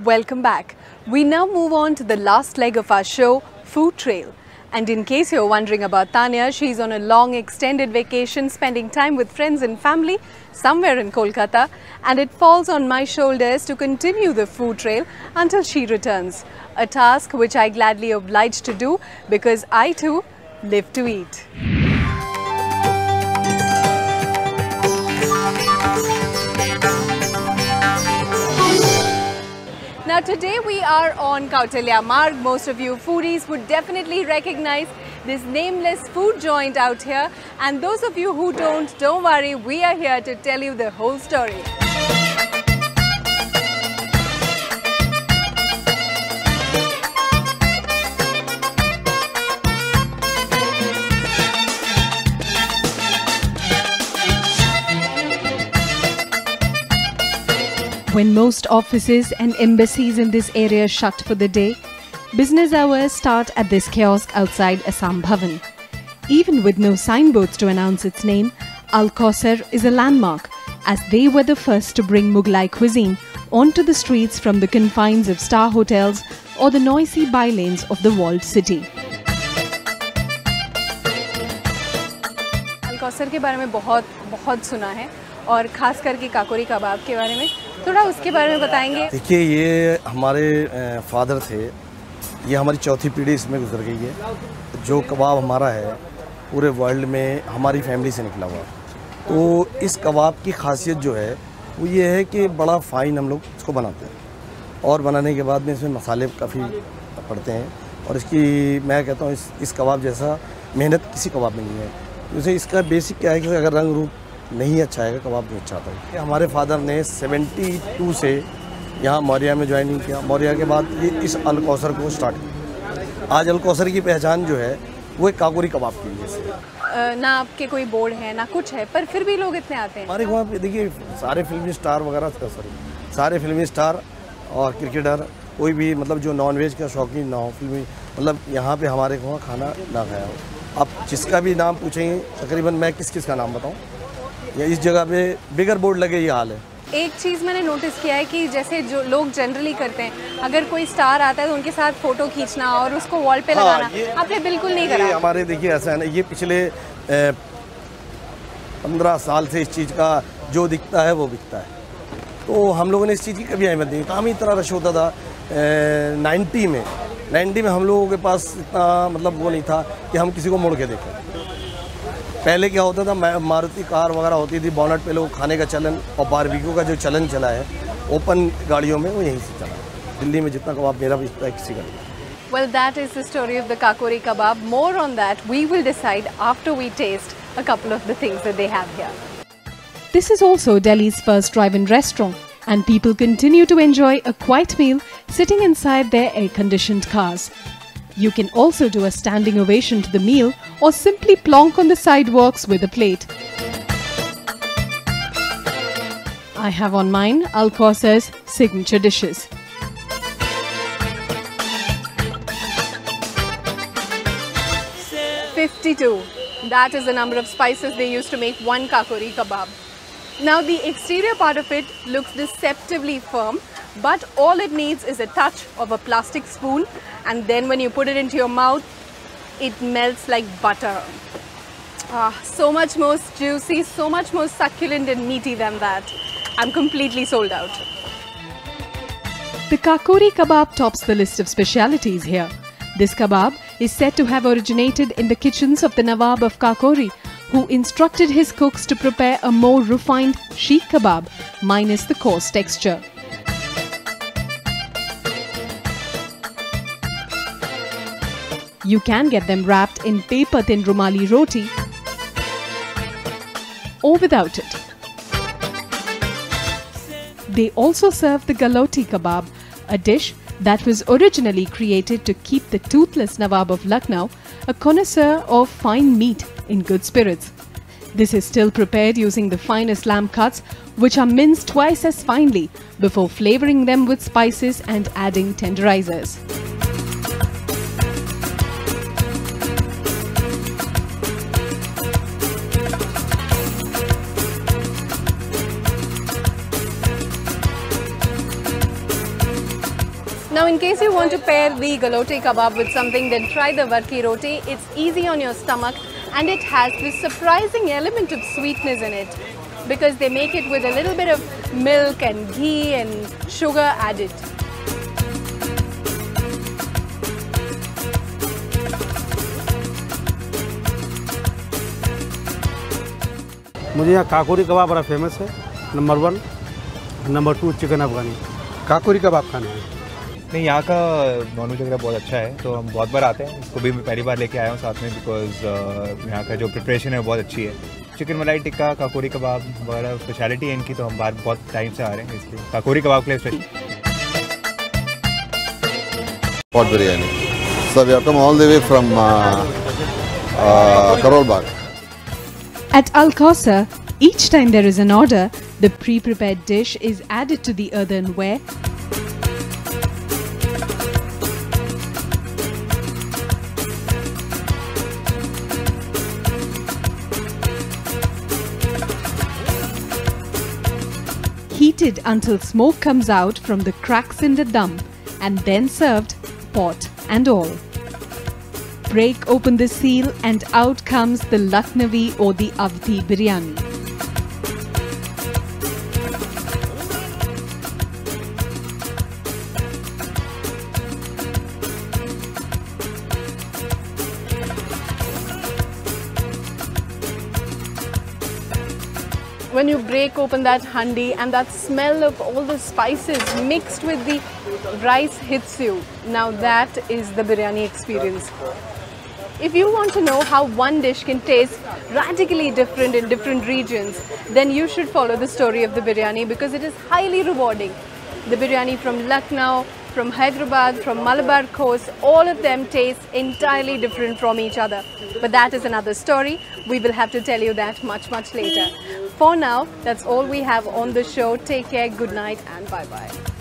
Welcome back. We now move on to the last leg of our show, Food Trail. And in case you're wondering about Tanya, she's on a long extended vacation spending time with friends and family somewhere in Kolkata, and it falls on my shoulders to continue the food trail until she returns. A task which I gladly oblige to do because I too live to eat. Now today we are on Kautilya Marg. Most of you foodies would definitely recognize this nameless food joint out here, and those of you who don't worry, we are here to tell you the whole story. When most offices and embassies in this area shut for the day, business hours start at this kiosk outside Assam Bhavan. Even with no signboards to announce its name, Al Kausar is a landmark, as they were the first to bring Mughlai cuisine onto the streets from the confines of star hotels or the noisy bylanes of the walled city. Al Kausar के बारे में बहुत सुना है, और खास करके काकोरी कबाब के बारे में थोड़ा उसके बारे में बताएंगे। देखिए, ये हमारे फादर थे, ये हमारी चौथी पीढ़ी इसमें गुजर गई है। जो कबाब हमारा है पूरे वर्ल्ड में हमारी फैमिली से निकला हुआ। तो इस कबाब की खासियत जो है वो ये है कि बड़ा फाइन हम लोग इसको बनाते हैं, और बनाने के बाद में इसमें मसाले काफ़ी पड़ते हैं, और इसकी मैं कहता हूँ इस कबाब जैसा मेहनत किसी कबाब में नहीं है। जैसे इसका बेसिक क्या है कि अगर रंग रूप नहीं अच्छा है, कबाब नहीं अच्छा आता है। हमारे फादर ने 72 से यहाँ मौर्या में ज्वाइनिंग किया। मौर्या के बाद ये इस अल कौसर को स्टार्ट किया। आज अल कौसर की पहचान जो है वो एक काकोरी कबाब की वजह से। ना आपके कोई बोर्ड है ना कुछ है, पर फिर भी लोग इतने आते हैं। हमारे वहाँ पे देखिए सारे फिल्मी स्टार वगैरह, सारे फिल्मी स्टार और क्रिकेटर, कोई भी मतलब जो नॉनवेज का शौकीन ना हो, फिल्मी मतलब यहाँ पे हमारे वहाँ खाना ना खाया हो। आप जिसका भी नाम पूछेंगे तकरीबन मैं किस का नाम बताऊँ, या इस जगह पे बिगर बोर्ड लगे ये हाल है। एक चीज़ मैंने नोटिस किया है कि जैसे जो लोग जनरली करते हैं, अगर कोई स्टार आता है तो उनके साथ फ़ोटो खींचना और उसको वॉल पे लगाना, आपने बिल्कुल नहीं करा। हमारे देखिए ऐसा है ना, ये पिछले 15 साल से इस चीज़ का जो दिखता है वो बिकता है। तो हम लोगों ने इस चीज़ की कभी अहमियत नहीं। काम ही इतना रश होता था 90 में हम लोगों के पास इतना मतलब वो नहीं था कि हम किसी को मुड़ के देखें। पहले क्या होता था, मारुति कार वगैरह होती थी, बोनट पे लोग खाने का चलन, और बारबेक्यू का जो चलन चला है ओपन गाड़ियों में, वो यहीं से चला। दिल्ली में जितना कबाब मेरा बिकता है किसी का नहीं। Well, that is the story of the Kakori kebab. More on that we will decide after we taste a couple of the things that they have here. This is also Delhi's first drive-in restaurant, and people continue to enjoy a quiet meal sitting inside their air-conditioned cars. You can also do a standing ovation to the meal or simply plonk on the sidewalks with a plate. I have on mine Al Kausar's signature dishes. $52. That is the number of spices they used to make one kakori kebab. Now the exterior part of it looks deceptively firm, but all it needs is a touch of a plastic spoon, and then when you put it into your mouth, it melts like butter. So much more juicy, so much more succulent and meaty than that. I'm completely sold out. The Kakori kebab tops the list of specialities here. This kebab is said to have originated in the kitchens of the Nawab of Kakori, who instructed his cooks to prepare a more refined sheikh kebab, minus the coarse texture. You can get them wrapped in paper-thin Rumali roti or without it. They also serve the Galoti kebab, a dish that was originally created to keep the toothless Nawab of Lucknow, a connoisseur of fine meat, in good spirits. This is still prepared using the finest lamb cuts, which are minced twice as finely before flavoring them with spices and adding tenderizers. Now, in case you want to pair the galote kebab with something, then try the varki roti. It's easy on your stomach and it has this surprising element of sweetness in it because they make it with a little bit of milk and ghee and sugar added. मुझे यहाँ काकोरी कबाब बड़ा famous है, number 1, number 2 chicken अफगानी। काकोरी कबाब खाने हैं। नहीं, यहाँ का nonveg वगैरह बहुत अच्छा है, तो हम बहुत बार आते हैं। इसको भी मैं पहली बार लेके आया हूँ साथ में, बिकॉज यहाँ का जो प्रिपरेशन है वो बहुत अच्छी है। चिकन मलाई टिक्का, काकोरी कबाब वगैरह स्पेशलिटी है इनकी, तो हम बाहर बहुत टाइम से आ रहे हैं, इसलिए काकोरी कबाब के लिए special. Pot biryani. So we have come all the way from Karol Bagh. At Al Kausar, each time there is an order, the pre-prepared dish is added to the earthenware. Heated until smoke comes out from the cracks in the dum and then served, pot and all. Break open the seal and out comes the Lucknowi or the Avdi biryani. When you break open that handi and that smell of all the spices mixed with the rice hits you, now that is the biryani experience. If you want to know how one dish can taste radically different in different regions, then you should follow the story of the biryani because it is highly rewarding. The biryani from Lucknow, from Hyderabad, from Malabar Coast, all of them taste entirely different from each other. But that is another story. We will have to tell you that much later. For now, that's all we have on the show. Take care, good night and bye-bye.